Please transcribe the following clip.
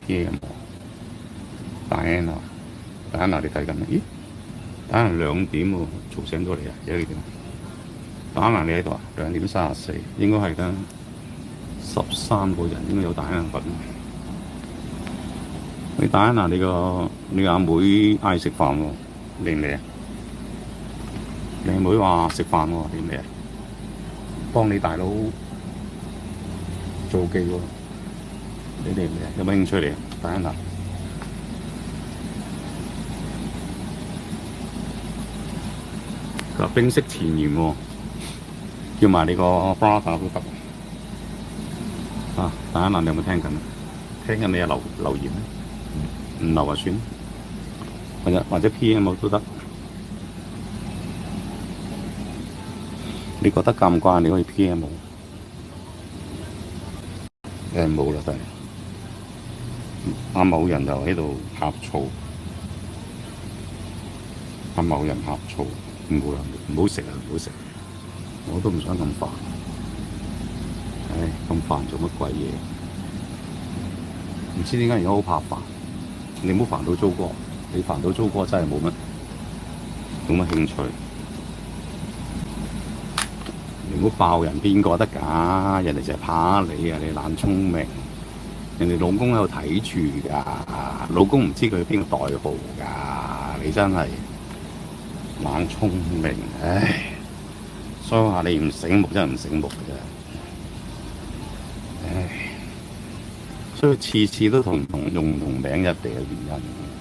PM 大 N 啊，大 N 你睇緊咩？咦，大 N 2點喎，嘈醒咗你啊！而家幾點？大 N 你喺度啊？2點34，應該係得13個人，應該有大 N 份。你大 N 你阿妹嗌食飯喎，嚟唔嚟啊？你阿妹話食飯喎，嚟唔嚟啊？幫你大佬做記喎，你嚟唔嚟啊？有冇興趣嚟啊？大 N 佢話冰釋前嫌喎，叫埋你個 brother 都得啊！大 N 你有冇聽緊啊？聽緊你就留言啦，唔留就算，或者 PM 都得。你覺得尷尬，你可以 PM 我。冇啦，真係阿某人就喺度呷醋，阿某人呷醋，唔好啦，唔好食啊，唔好食，我都唔想咁煩。唉，咁煩做乜鬼嘢？唔知點解而家好怕煩。你唔好煩到租哥，你煩到租哥真係冇乜興趣。你唔好爆人邊個得㗎？人哋就係怕你啊！你懶聰明，人哋老公喺度睇住㗎，老公唔知佢邊個代號㗎。你真係懶聰明，唉！所以話你唔醒目真係唔醒目嘅啫，唉！所以次次都用唔同名一地嘅原因。